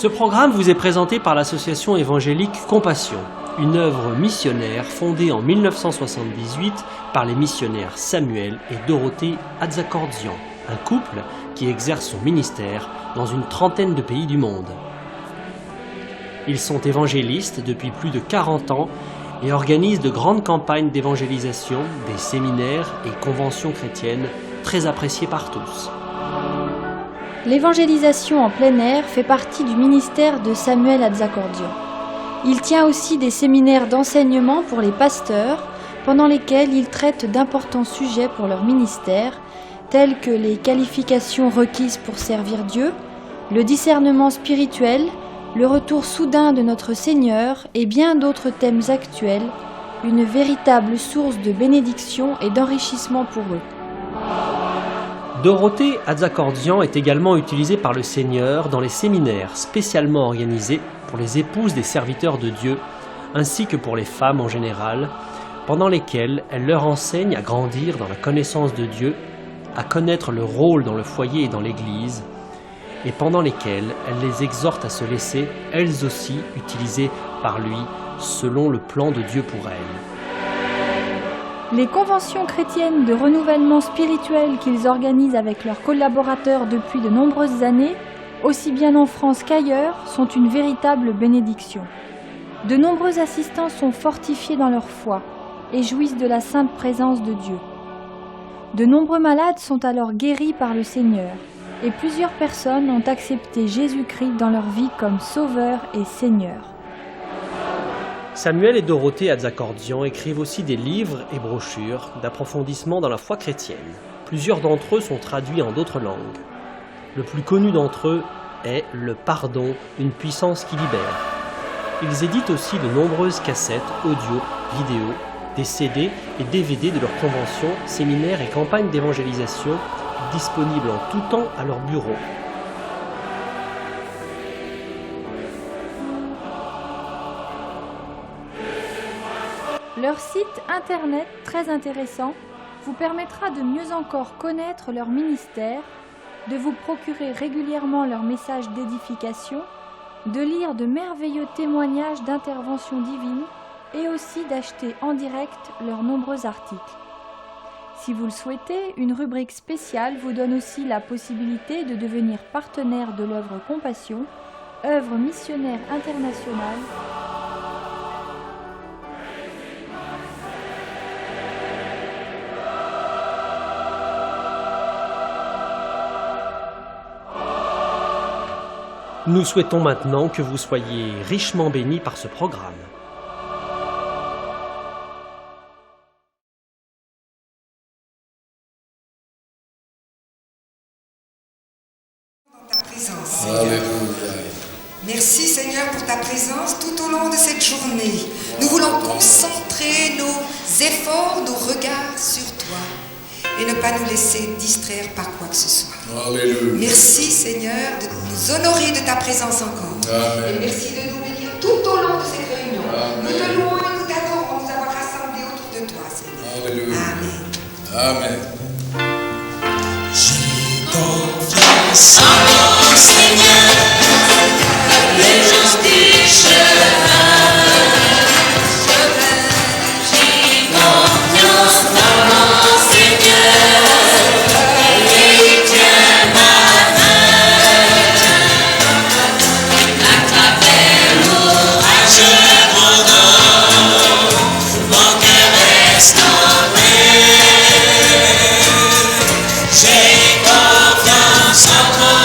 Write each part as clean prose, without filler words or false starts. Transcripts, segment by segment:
Ce programme vous est présenté par l'association évangélique Compassion, une œuvre missionnaire fondée en 1978 par les missionnaires Samuel et Dorothée Atzakordzian, un couple qui exerce son ministère dans une trentaine de pays du monde. Ils sont évangélistes depuis plus de 40 ans et organisent de grandes campagnes d'évangélisation, des séminaires et conventions chrétiennes très appréciées par tous. L'évangélisation en plein air fait partie du ministère de Samuel Atzakordzian. Il tient aussi des séminaires d'enseignement pour les pasteurs, pendant lesquels il traite d'importants sujets pour leur ministère, tels que les qualifications requises pour servir Dieu, le discernement spirituel, le retour soudain de notre Seigneur et bien d'autres thèmes actuels, une véritable source de bénédiction et d'enrichissement pour eux. Dorothée Atzakordzian est également utilisée par le Seigneur dans les séminaires spécialement organisés pour les épouses des serviteurs de Dieu, ainsi que pour les femmes en général, pendant lesquels elle leur enseigne à grandir dans la connaissance de Dieu, à connaître leur rôle dans le foyer et dans l'Église, et pendant lesquels elle les exhorte à se laisser, elles aussi, utilisées par lui, selon le plan de Dieu pour elles. Les conventions chrétiennes de renouvellement spirituel qu'ils organisent avec leurs collaborateurs depuis de nombreuses années, aussi bien en France qu'ailleurs, sont une véritable bénédiction. De nombreux assistants sont fortifiés dans leur foi et jouissent de la sainte présence de Dieu. De nombreux malades sont alors guéris par le Seigneur et plusieurs personnes ont accepté Jésus-Christ dans leur vie comme Sauveur et Seigneur. Samuel et Dorothée Atzakordzian écrivent aussi des livres et brochures d'approfondissement dans la foi chrétienne. Plusieurs d'entre eux sont traduits en d'autres langues. Le plus connu d'entre eux est « Le pardon, une puissance qui libère ». Ils éditent aussi de nombreuses cassettes, audio, vidéo, des CD et DVD de leurs conventions, séminaires et campagnes d'évangélisation disponibles en tout temps à leur bureau. Leur site internet très intéressant vous permettra de mieux encore connaître leur ministère, de vous procurer régulièrement leurs messages d'édification, de lire de merveilleux témoignages d'intervention divine et aussi d'acheter en direct leurs nombreux articles. Si vous le souhaitez, une rubrique spéciale vous donne aussi la possibilité de devenir partenaire de l'œuvre Compassion, œuvre missionnaire internationale. Nous souhaitons maintenant que vous soyez richement bénis par ce programme. Dans ta présence, Seigneur. Alléluia. Merci Seigneur pour ta présence tout au long de cette journée. Nous voulons concentrer nos efforts, nos regards sur toi et ne pas nous laisser distraire par quoi que ce soit. Alléluia. Merci Seigneur de nous honorer de ta présence encore. Amen. Et merci de nous bénir tout au long de cette réunion. Amen. Nous te louons et nous t'adorons de nous avoir rassemblés autour de toi, Seigneur. Alléluia. Amen. Amen. J'ai confiance en mon Seigneur, les gens des chemins. J'ai confiance en mon Seigneur, il tient ma main. À travers l'orage grondant, mon cœur reste en paix. J'ai confiance en toi.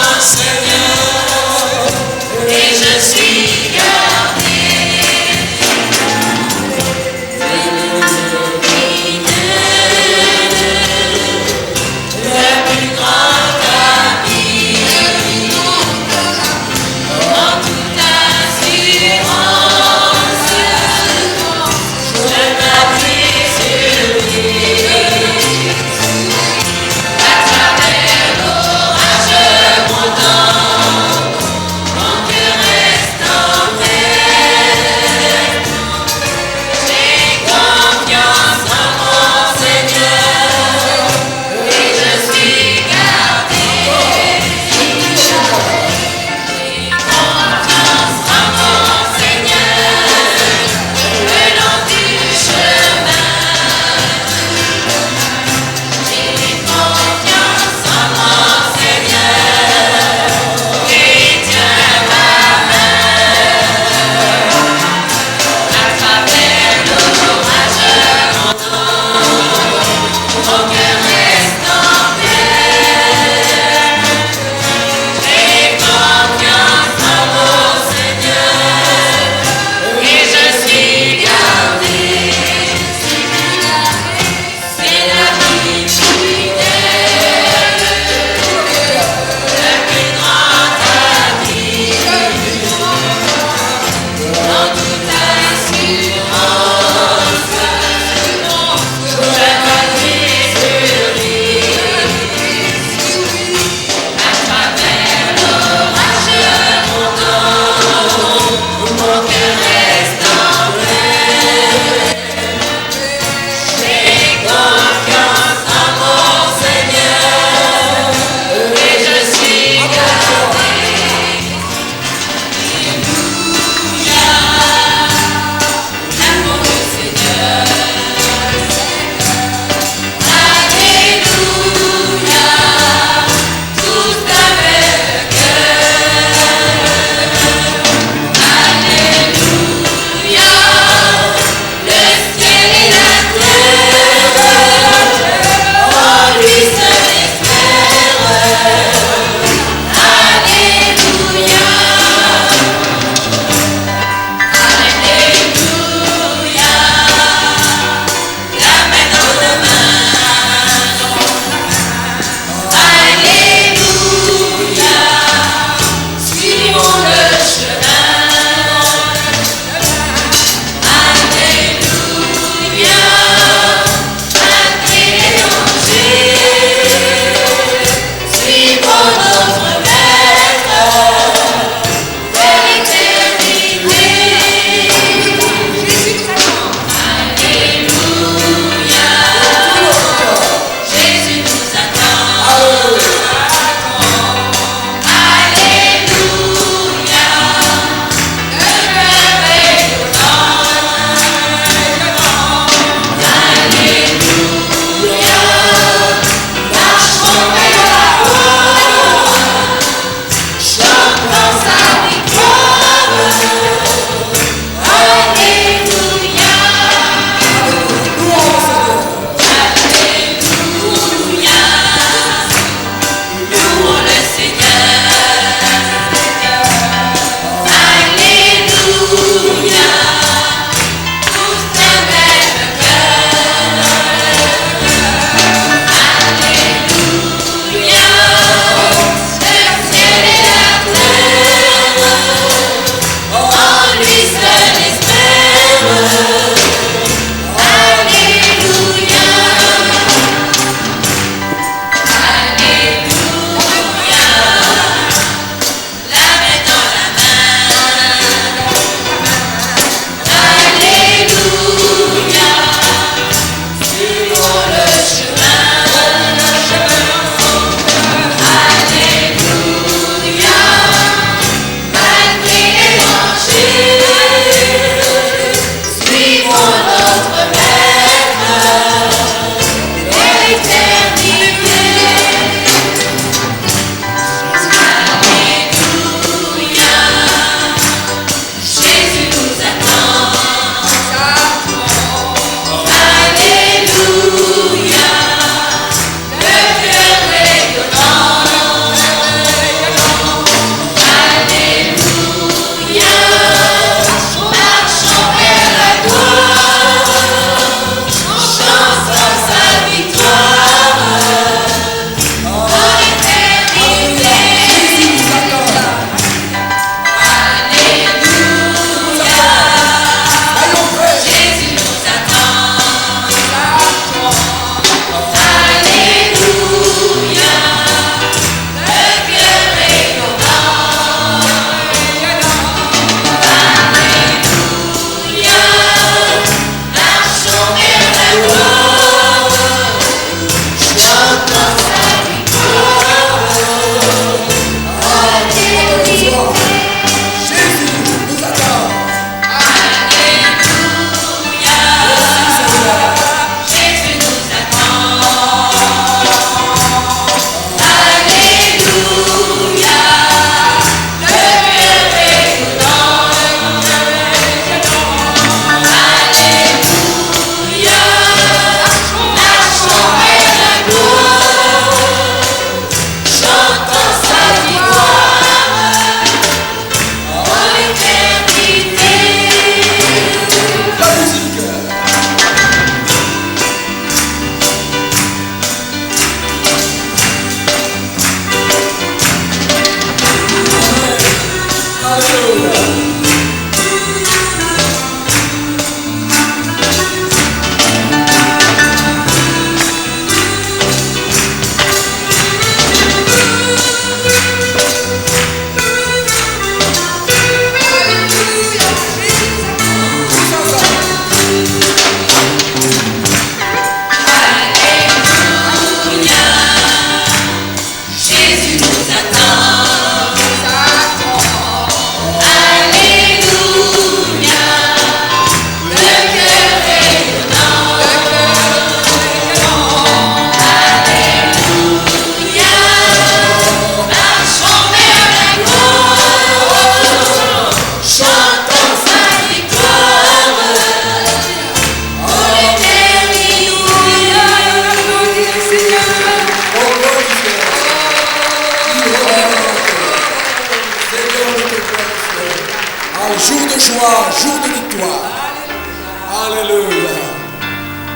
Alléluia.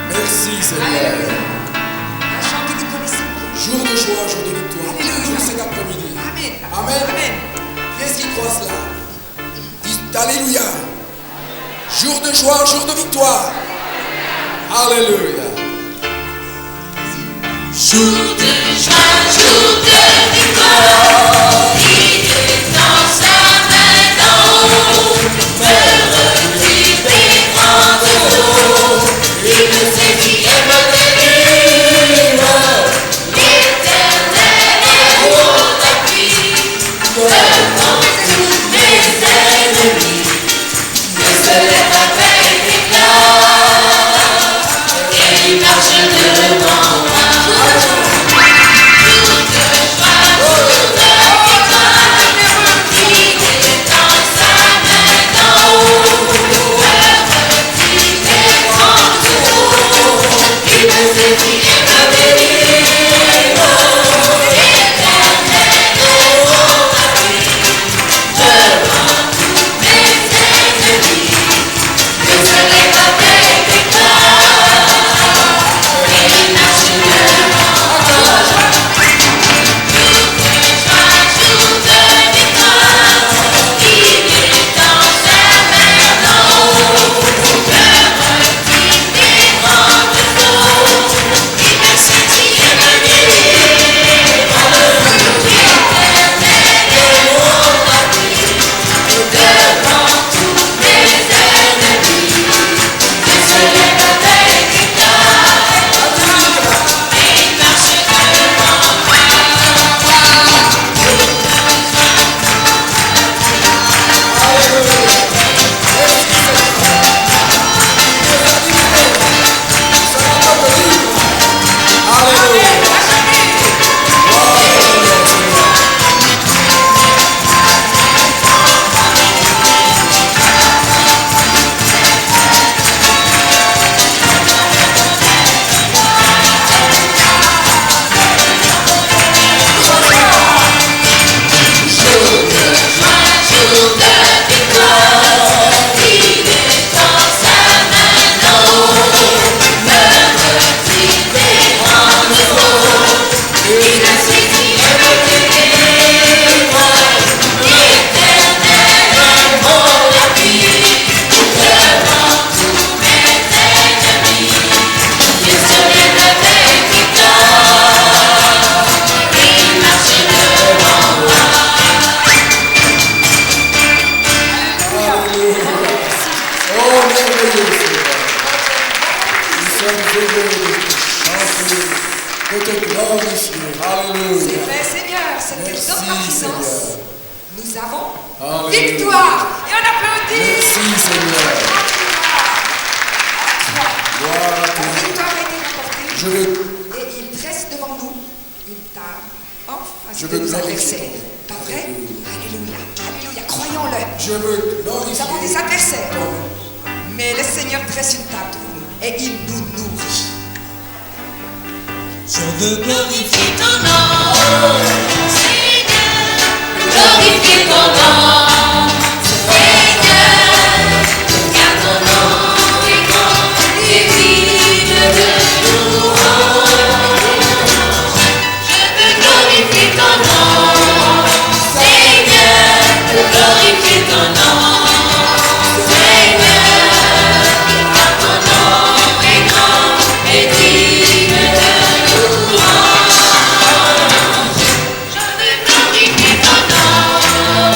Merci Seigneur. Un chant que nous connaissons. Jour de joie, jour de victoire. Alléluia. Jour cet après-midi. Amen. Amen. Amen. Qu'est-ce qui croit cela? Dites Alléluia. Jour de joie, jour de victoire. Alléluia. Jour de joie, jour de victoire, il est dans sa main d'en haut, me retire des grandes eaux, il me saisit et me délivre, l'Éternel est mon appui, devant tous mes ennemis, il se lève avec éclat, et il marche devant moi. C'est vrai, Seigneur, c'est que dans ta puissance, Seigneur. nous avons Alléluia. victoire. Et on applaudit. Merci Seigneur. Gloire à La toi. victoire a été remportée. Je veux, Et il dresse devant nous une table en face Je de veux nos glorifier adversaires. ton nom. Pas vrai? Alléluia. Alléluia. Croyons-le. je veux Nous glorifier avons des adversaires. ton nom. Mais le Seigneur dresse une table devant nous et il nous nourrit. Je veux glorifier ton nom, Seigneur, glorifier ton nom, Seigneur, car ton nom est grand et digne de louange. Je veux glorifier ton nom, Seigneur, glorifier ton nom, Seigneur, car ton nom est grand et digne de louange. Je veux glorifier ton nom.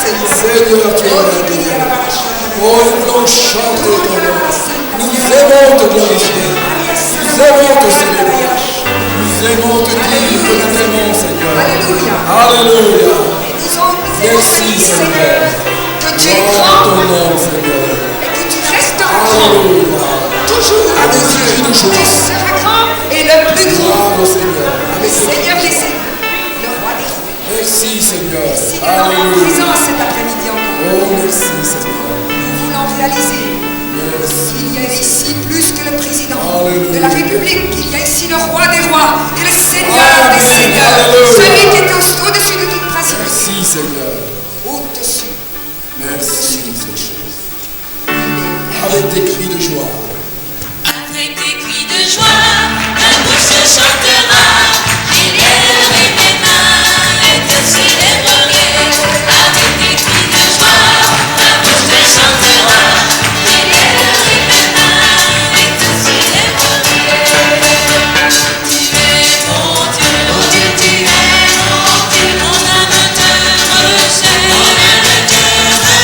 Seigneur. Seigneur, tu es merveilleux. Oh, nous voulons chanter ton nom. Nous aimons te glorifier. Nous aimons te célébrer. Nous aimons te dire que nous t'aimons, Seigneur. Alléluia. Alléluia. Merci, Seigneur, que tu es Gloire à grand ton nom, Seigneur. et que tu resteras grand. Alléluia. Toujours à Avec nos cri yeux. de Tu joie. seras grand et le plus grand. Gloire au Seigneur. Le Seigneur des Seigneurs, le roi des rois. Merci, Seigneur. Merci de notre Alléluia. présence cet après-midi encore. Oh, merci, Seigneur. Nous voulons réaliser Merci. qu'il y a ici plus que le président Alléluia. de la République, qu'il y a ici le roi des rois et le Seigneur Amen. des Seigneurs, Alléluia. celui qui est au-dessus de toute principauté. Merci, Seigneur. Au-dessus. Merci, Seigneur. Avec des cris de joie. Avec des cris de joie, ma bouche chantera. Il lèverai mes mains et te célébrerai. Avec des cris de joie, ma bouche chantera. Il lèverai mes mains et te célébrerai. Tu es mon Dieu, oh Dieu, tu es mon Dieu. Mon âme te recherche, mon âme te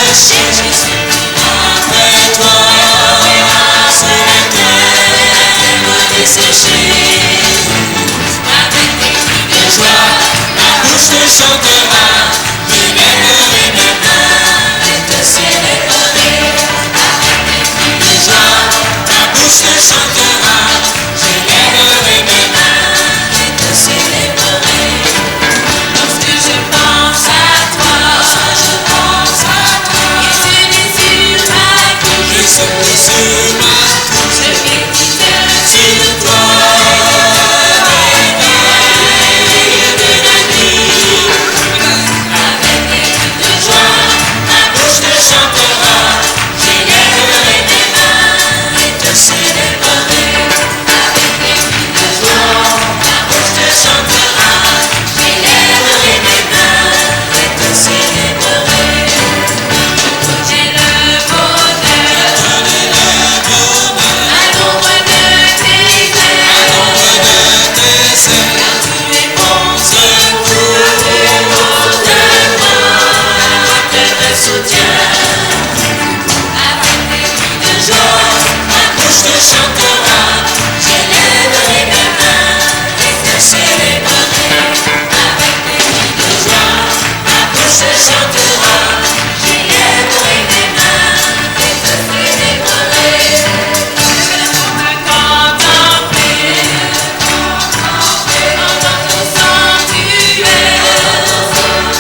recherche. Je suis après toi. Avec des cris de joie, ma bouche te chantera. Je lèverai mes mains et te célébrerai. Avec des cris de joie, ma bouche te chantera. Je lèverai mes mains et te célébrerai. Lorsque je pense à toi, et tu es sur ma bouche, je médite sur toi. Avec des cris de joie, ma bouche te chantera. J'élèverai mes mains et te célébrerai. Avec des cris de joie, ma bouche te chantera. J'élèverai mes mains et te célébrerai. J'ai le bonheur à l'ombre de tes ailes. Car tu es mon secours, te me soutiens. Avec des cris de joie, ma bouche te chantera. J'élèverai mes mains et te célébrerai. Avec des cris de joie, ma bouche te chantera. J'élèverai mes mains et te célébrerai. Me contempler dans ton sanctuaire. Ta gloire resplendit,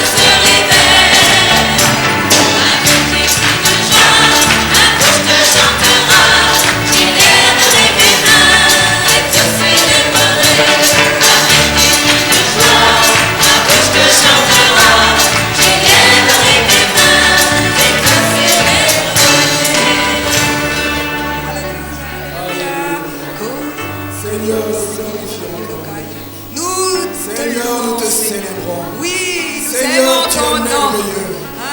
se révèle. Avec des cris de joie, ma bouche te chantera. J'élèverai mes mains et te célébrerai. Avec des cris de joie, ma bouche te chantera. J'élèverai mes mains et te Seigneur, nous glorifions ton nom. Nous Seigneur, nous te Seigneur. célébrons. Oui, nous Seigneur, aimons tu es ton nom. merveilleux.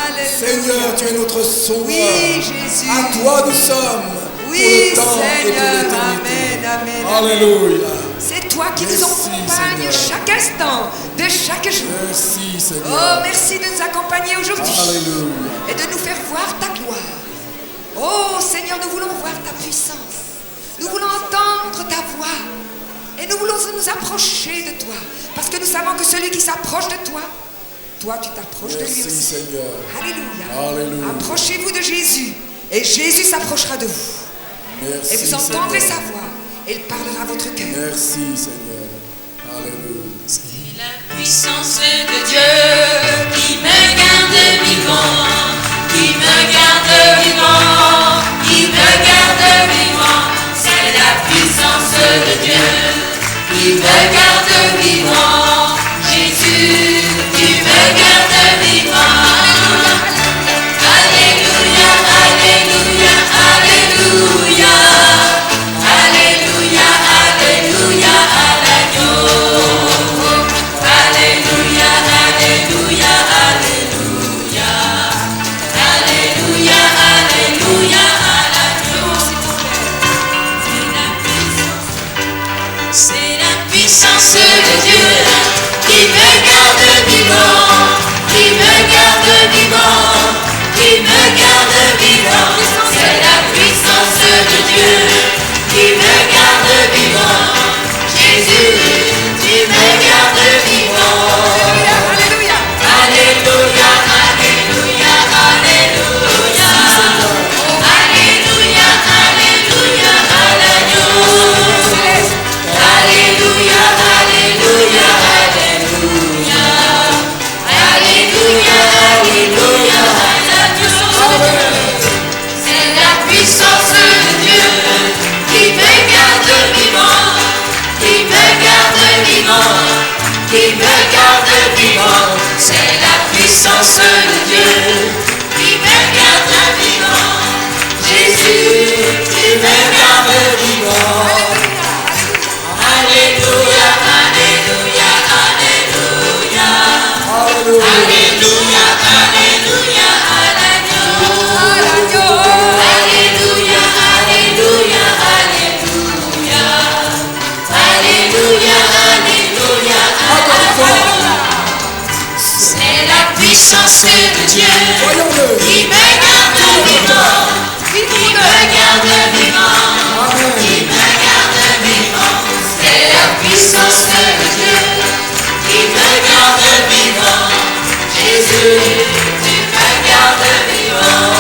Alléluia. Seigneur, tu es notre sauveur. Oui, Jésus. À toi nous sommes Oui, pour le temps et Seigneur. pour l'éternité. Amen, amen. Alléluia. C'est toi qui nous Merci, accompagnes Seigneur. chaque instant de chaque jour. Merci, Oh, Seigneur. merci de nous accompagner aujourd'hui Alléluia. et de nous faire voir ta gloire. Oh, Seigneur, nous voulons voir ta puissance. Nous voulons entendre ta voix. Et nous voulons nous approcher de toi. Parce que nous savons que celui qui s'approche de toi, toi, tu t'approches de lui Merci, aussi. Seigneur. Alléluia. Alléluia. Approchez-vous de Jésus. Et Jésus s'approchera de vous. Merci, Et vous entendrez Seigneur. sa voix. Et il parlera à votre cœur. Merci, Seigneur. Alléluia. C'est la puissance de Dieu qui me garde vivant, qui me garde vivant, qui me garde vivant. C'est la puissance de Dieu qui me garde vivant. Jésus, tu me gardes vivant. Alléluia, alléluia, alléluia. Alléluia, alléluia, à l'agneau. Alléluia, alléluia, alléluia. Alléluia, alléluia, à l'agneau. C'est la puissance puissance de Dieu qui me garde vivant, qui me garde vivant, qui me garde vivant. C'est la puissance de Dieu qui me garde vivant. Jésus, tu me gardes vivant. Alléluia, alléluia, alléluia, alléluia. Alléluia, alléluia, à l'agneau. Alléluia, alléluia, alléluia. Alléluia, alléluia, à l'agneau. C'est la puissance de Dieu qui me garde vivant, qui me garde vivant, qui me garde vivant. C'est la puissance de Dieu qui me garde vivant. Jésus, tu me gardes vivant. Alléluia, alléluia, alléluia. Alléluia, alléluia, à l'agneau. Alléluia, alléluia, alléluia. Alléluia, alléluia, alléluia. C'est la puissance de Dieu qui me garde vivant, qui me garde vivant, qui me garde vivant. C'est la puissance de Dieu qui me garde vivant. Jésus, tu me gardes vivant.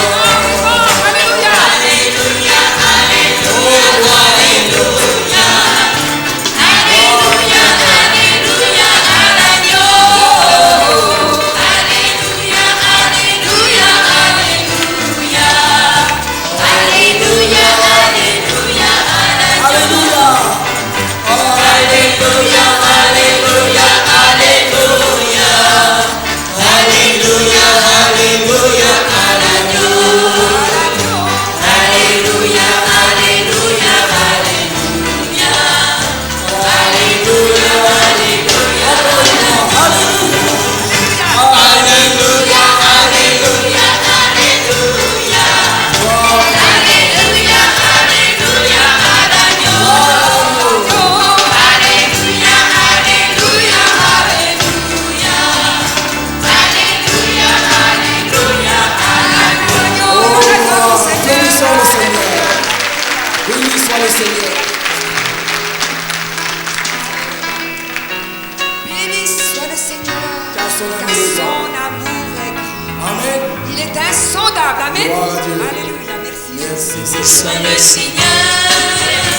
Alléluia, alléluia, alléluia, alléluia. Alléluia, alléluia, à l'agneau. Alléluia, alléluia, alléluia. Alléluia, alléluia, à l'agneau. Alléluia, alléluia, alléluia. Alléluia, alléluia, à l'agneau. Alléluia, alléluia, alléluia. Alléluia, alléluia, alléluia, alléluia, alléluia. Alléluia, alléluia, à l'agneau. Alléluia, alléluia, alléluia. Alléluia, alléluia, alléluia. Béni soit le Seigneur. Béni soit le Seigneur. Béni soit le Seigneur, Car son car amour est son amour est grand. Amen. Il est insondable. Amen. Gloire à Dieu. Alléluia, merci. Merci. Soit le Seigneur,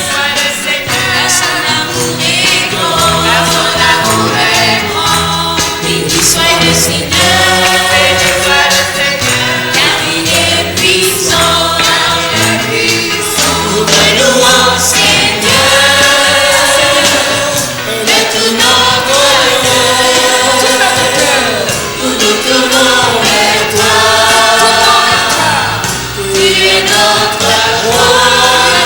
soit le Seigneur, car son amour est grand, car son amour est grand. Béni soit le Seigneur, soit le Seigneur, car il est puissant, car il est puissant. Ouvre-nous en Seigneur, de tout notre cœur, nous nous tournons vers toi. Tu es notre roi.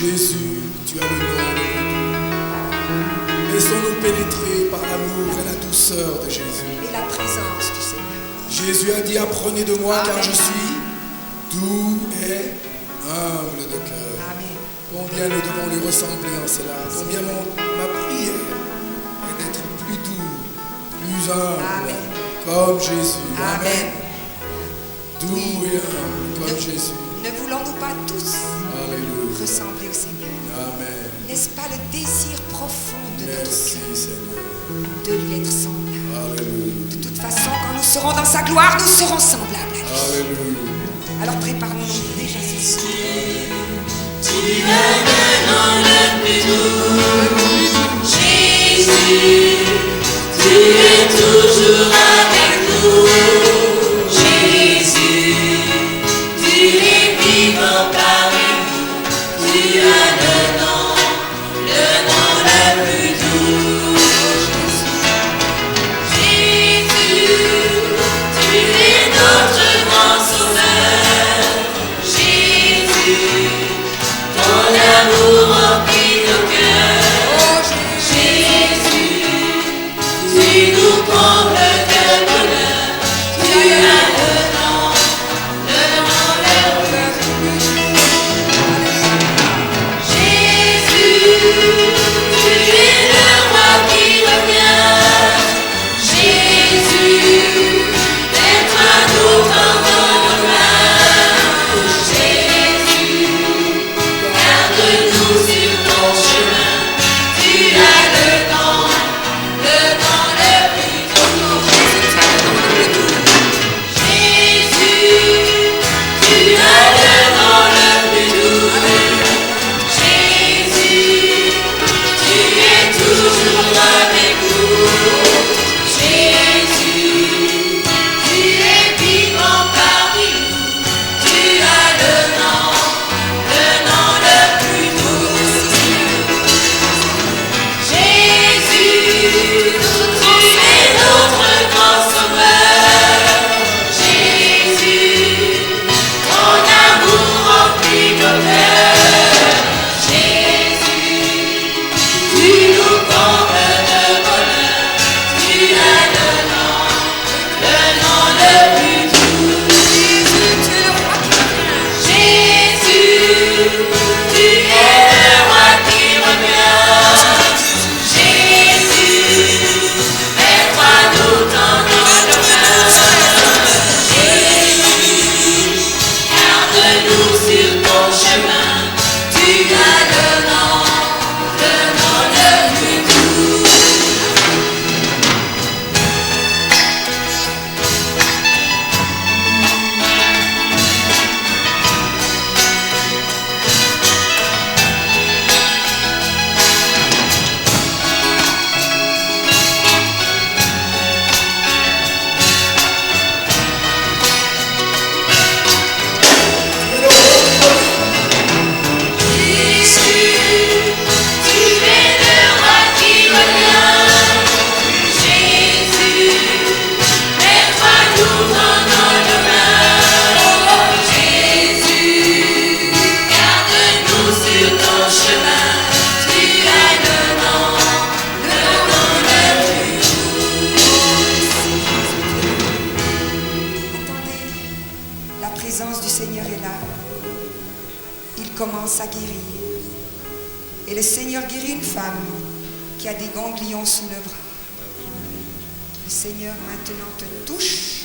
Jésus, tu as le nom le plus doux. Laissons-nous pénétrer par l'amour et la douceur de Jésus. Et la présence du Seigneur. Jésus a dit, apprenez de moi car je suis doux et humble de cœur. Amen. Combien nous devons lui ressembler en cela. Combien ma prière est d'être plus doux, plus humble, Amen. comme Jésus. Amen. Doux et humble comme Jésus. Ne voulons-nous pas tous Alléluia. ressembler au Seigneur? Amen. N'est-ce pas le désir profond de notre Merci cœur Seigneur. de lui être semblable? Alléluia. De toute façon, quand nous serons dans sa gloire, nous serons semblables à lui. Alléluia. Alors préparons-nous déjà ce soir. Tu es le nom le plus doux, Jésus, tu es toujours avec nous, Jésus, tu es vivant parmi nous, tu as le nom le plus doux, Jésus, tu es notre grand sauveur, Jésus. Ton amour remplit nos cœurs, Jésus, tu nous combles de bonheur, tu as le nom le plus doux. Jésus, tu es le roi qui revient, Jésus, d'être à nous tendant nos mains, Jésus. Garde-nous sur ton chemin, tu as le nom le plus doux. Jésus, tu as le nom le plus doux. Jésus, tu es toujours avec nous. Jésus, tu es vivant parmi nous, tu as le nom le plus doux. Jésus, tu es notre grand sauveur. Jésus, ton amour remplit nos cœurs. Jésus, tu nous combles de bonheur. Tu as le nom le plus doux. Jésus, tu es le roi qui revient. Jésus, maître à nous tendant nos mains. Jésus, garde-nous sur ton chemin. Tu as le nom le plus doux. Jésus, tu es le roi qui revient. Jésus, maître à nous tendant nos mains. Jésus, garde-nous sur ton chemin. Tu as le nom le plus Attendez, la présence du Seigneur est là. Il commence à guérir. Et le Seigneur guérit une femme qui a des ganglions sous le bras. Le Seigneur maintenant te touche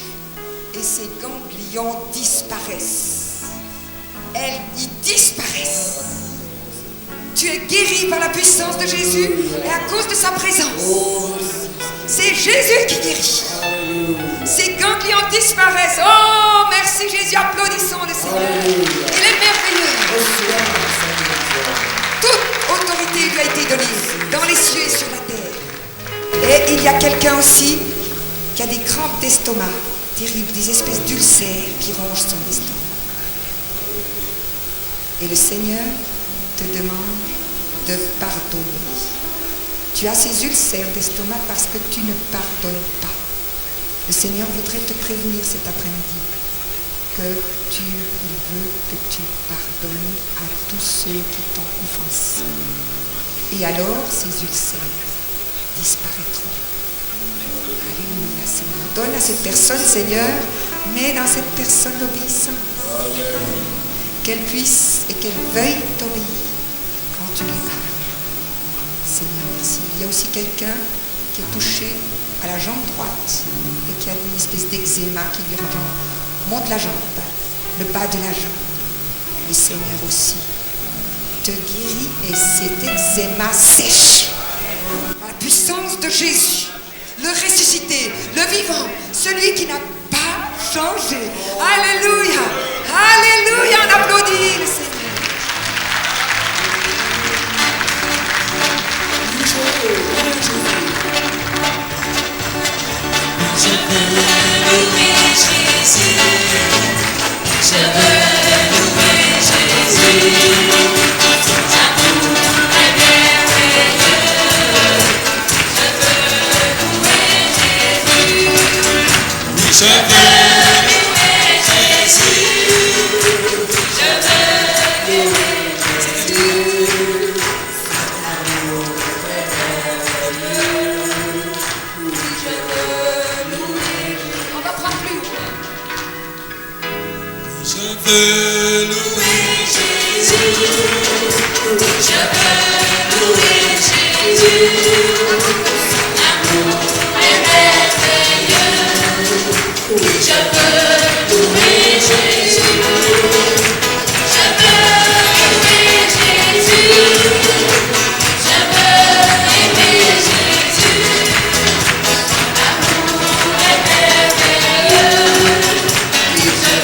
et ces ganglions disparaissent. Elles y disparaissent. Tu es guéri par la puissance de Jésus et à cause de sa présence. C'est Jésus qui guérit. Ces ganglions disparaissent. Oh, merci Jésus. Applaudissons le Seigneur. Il est merveilleux. Toute autorité lui a été donnée dans les cieux et sur la terre. Et il y a quelqu'un aussi qui a des crampes d'estomac terribles, des espèces d'ulcères qui rongent son estomac. Et le Seigneur te demande de pardonner. Tu as ces ulcères d'estomac parce que tu ne pardonnes pas. Le Seigneur voudrait te prévenir cet après-midi il veut que tu pardonnes à tous ceux qui t'ont offensé. Et alors, ces ulcères disparaîtront. Alléluia, Seigneur. Donne à cette personne, Seigneur, mets dans cette personne l'obéissance. Qu'elle puisse et qu'elle veuille t'obéir quand tu lui parles. Seigneur, merci. Il y a aussi quelqu'un qui est touché à la jambe droite et qui a une espèce d'eczéma qui lui monte la jambe, le bas de la jambe. Le Seigneur aussi te guérit et cet eczéma sèche. Par la puissance de Jésus, le ressuscité, le vivant, celui qui n'a pas changé. Alléluia, alléluia, on applaudit le Seigneur. Je veux louer Jésus, je veux louer Jésus, ton amour est merveilleux. Je veux louer Jésus, je veux louer Jésus, je veux louer Jésus, ton amour est merveilleux. Je veux louer. On va prendre plus haut. Je veux louer Jésus. Je veux louer Jésus. L'amour est merveilleux. Je veux louer Jésus. Je veux louer Jésus. Je veux aimer Jésus. L'amour est merveilleux. Je veux aimer Jésus. Je veux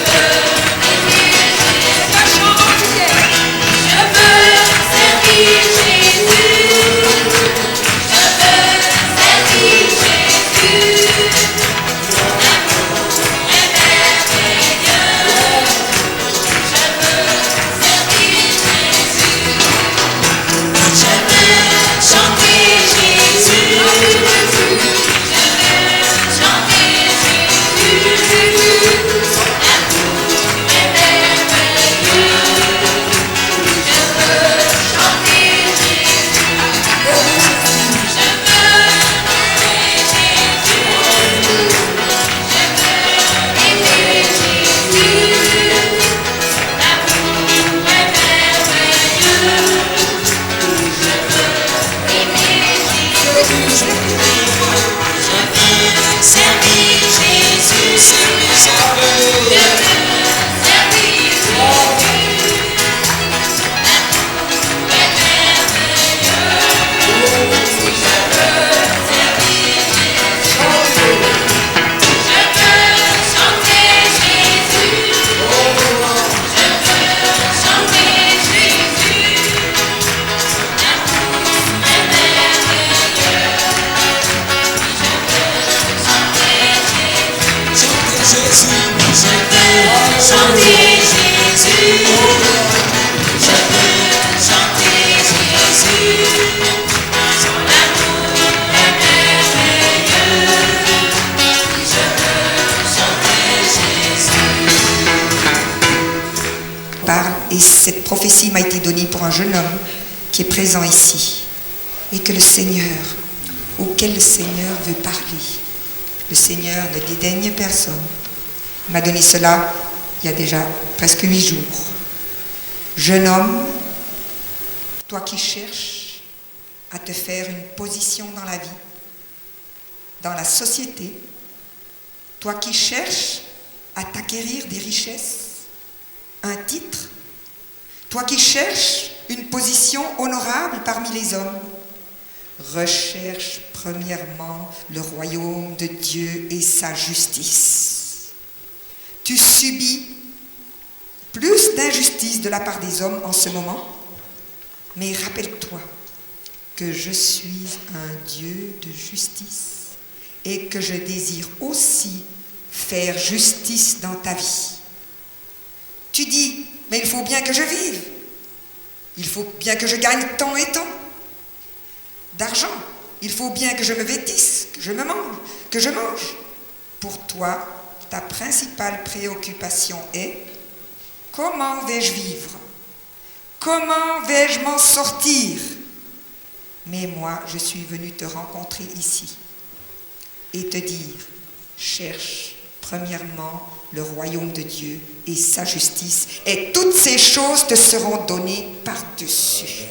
servir Jésus. Je veux servir Jésus. L'amour est merveilleux. Je veux servir Jésus. Je veux chanter Jésus. Je veux chanter Jésus. L'amour est merveilleux. Je veux chanter Jésus. Je veux louer Jésus. Je veux aimer Jésus. L'amour est merveilleux. Je veux aimer Jésus. Je veux servir Jésus. Je veux servir Jésus. L'amour est merveilleux. Je veux servir Jésus. Je veux chanter Jésus. Je veux chanter Jésus. L'amour est merveilleux. Je veux chanter Jésus. Je veux chanter Jésus. Je veux chanter Jésus. Son amour est merveilleux. Je veux chanter Jésus. Parle, et cette prophétie m'a été donnée pour un jeune homme qui est présent ici et que le Seigneur, auquel le Seigneur veut parler. Le Seigneur ne dédaigne personne. Il m'a donné cela il y a déjà presque 8 jours. Jeune homme, toi qui cherches à te faire une position dans la vie, dans la société, toi qui cherches à t'acquérir des richesses, un titre, toi qui cherches une position honorable parmi les hommes, recherche premièrement le royaume de Dieu et sa justice. Tu subis plus d'injustice de la part des hommes en ce moment, mais rappelle-toi que je suis un Dieu de justice et que je désire aussi faire justice dans ta vie. Tu dis, mais il faut bien que je vive, il faut bien que je gagne tant et tant d'argent, il faut bien que je me vêtisse, que je me mange, que je mange. Pour toi, ta principale préoccupation est « Comment vais-je vivre? Comment vais-je m'en sortir ?» Mais moi, je suis venu te rencontrer ici et te dire « Cherche premièrement le royaume de Dieu et sa justice, et toutes ces choses te seront données par-dessus.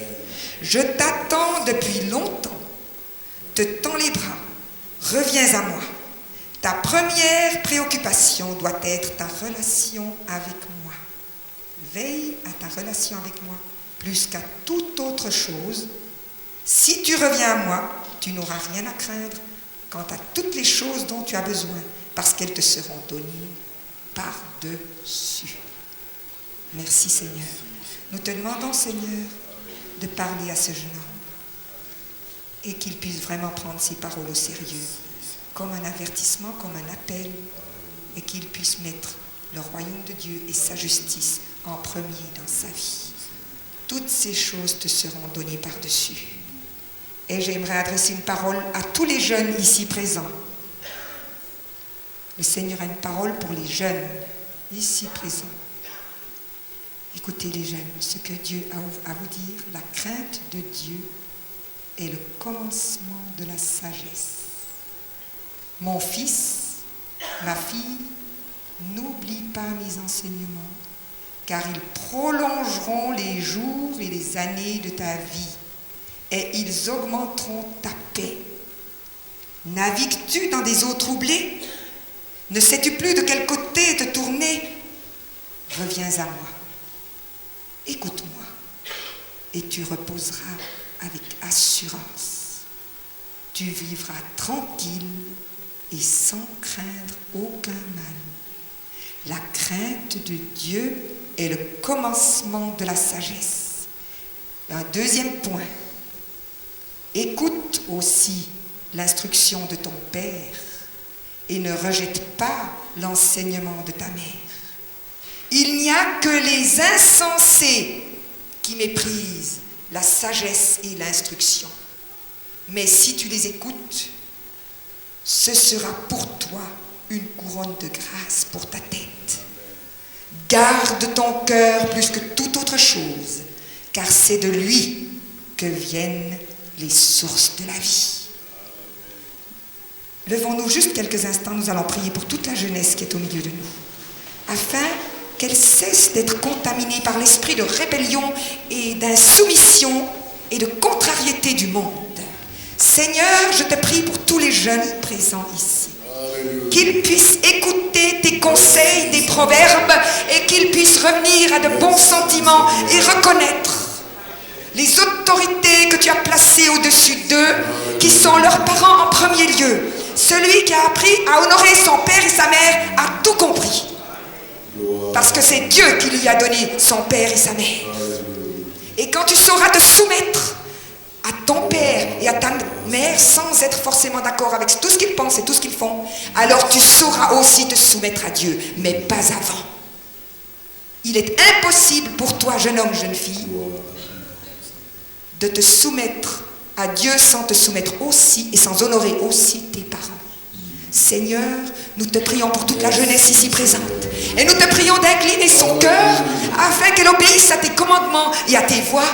Je t'attends depuis longtemps. Te tends les bras. Reviens à moi. Ta première préoccupation doit être ta relation avec moi. Veille à ta relation avec moi plus qu'à toute autre chose. Si tu reviens à moi, tu n'auras rien à craindre quant à toutes les choses dont tu as besoin, parce qu'elles te seront données par-dessus. Merci Seigneur. Nous te demandons Seigneur de parler à ce jeune homme et qu'il puisse vraiment prendre ces paroles au sérieux, comme un avertissement, comme un appel, et qu'il puisse mettre le royaume de Dieu et sa justice en premier dans sa vie. Toutes ces choses te seront données par-dessus. Et j'aimerais adresser une parole à tous les jeunes ici présents. Le Seigneur a une parole pour les jeunes ici présents. Écoutez les jeunes, ce que Dieu a à vous dire, la crainte de Dieu est le commencement de la sagesse. Mon fils, ma fille, n'oublie pas mes enseignements, car ils prolongeront les jours et les années de ta vie, et ils augmenteront ta paix. Navigues-tu dans des eaux troublées? Ne sais-tu plus de quel côté te tourner? Reviens à moi. Écoute-moi, et tu reposeras avec assurance. Tu vivras tranquille et sans craindre aucun mal. La crainte de Dieu est le commencement de la sagesse. Un deuxième point. Écoute aussi l'instruction de ton père et ne rejette pas l'enseignement de ta mère. Il n'y a que les insensés qui méprisent la sagesse et l'instruction. Mais si tu les écoutes, ce sera pour toi une couronne de grâce pour ta tête. Garde ton cœur plus que toute autre chose, car c'est de lui que viennent les sources de la vie. Levons-nous juste quelques instants, nous allons prier pour toute la jeunesse qui est au milieu de nous, afin qu'elle cesse d'être contaminée par l'esprit de rébellion et d'insoumission et de contrariété du monde. Seigneur, je te prie pour tous les jeunes présents ici, qu'ils puissent écouter tes conseils, des proverbes, et qu'ils puissent revenir à de bons sentiments et reconnaître les autorités que tu as placées au-dessus d'eux, qui sont leurs parents en premier lieu. Celui qui a appris à honorer son père et sa mère a tout compris. Parce que c'est Dieu qui lui a donné son père et sa mère. Et quand tu sauras te soumettre à ton père et à ta mère sans être forcément d'accord avec tout ce qu'ils pensent et tout ce qu'ils font, alors tu sauras aussi te soumettre à Dieu, mais pas avant. Il est impossible pour toi, jeune homme, jeune fille, de te soumettre à Dieu sans te soumettre aussi et sans honorer aussi tes parents. Seigneur, nous te prions pour toute la jeunesse ici présente. Et nous te prions d'incliner son cœur afin qu'elle obéisse à tes commandements et à tes voies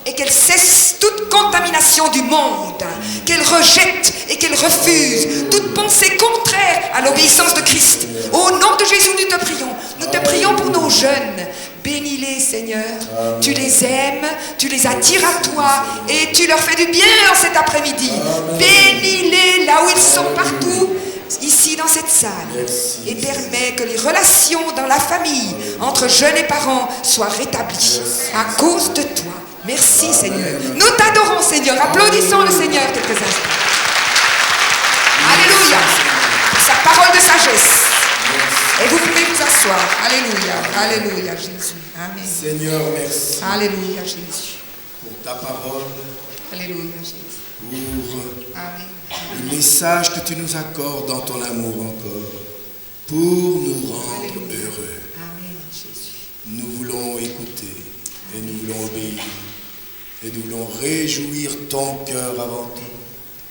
et qu'elle cesse toute contamination du monde, qu'elle rejette et qu'elle refuse toute pensée contraire à l'obéissance de Christ. Au nom de Jésus, nous te prions. Nous te prions pour nos jeunes. Bénis-les, Seigneur. Tu les aimes, tu les attires à toi et tu leur fais du bien en cet après-midi. Bénis-les là où ils sont partout, ici dans cette salle, et permets que les relations dans la famille entre jeunes et parents soient rétablies à cause de toi. Merci Seigneur. Nous t'adorons Seigneur. Applaudissons le Seigneur quelques instants. Alléluia. Pour sa parole de sagesse. Et vous pouvez vous asseoir. Alléluia. Alléluia Jésus. Amen. Seigneur, merci. Alléluia Jésus. Pour ta parole. Alléluia Jésus. Pour Amen. le message que tu nous accordes dans ton amour encore. Pour nous rendre Alléluia. heureux. Amen Jésus. Nous voulons écouter et nous voulons obéir. Et nous voulons réjouir ton cœur avant tout.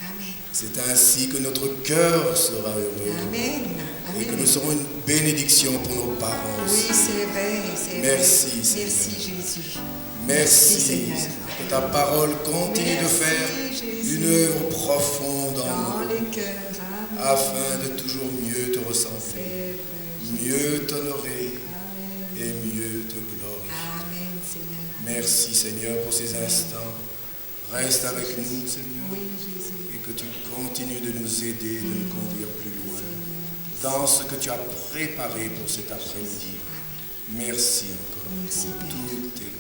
Amen. C'est ainsi que notre cœur sera heureux. Amen. et que nous serons une bénédiction pour nos parents Oui, aussi. c'est vrai. Merci, vrai. Seigneur. Merci, Jésus. Merci, Seigneur. que ta parole continue de faire Jésus. une œuvre profonde en Dans nous, les cœurs. Amen. afin de toujours mieux te ressembler, C'est vrai. mieux t'honorer Amen. et mieux te glorifier. Amen, Seigneur. Merci, Seigneur, pour ces instants. Reste avec nous, Seigneur, Oui, Jésus. et que tu continues de nous aider, de nous conduire plus loin dans ce que tu as préparé pour cet après-midi. Merci encore Merci, pour Père. toutes tes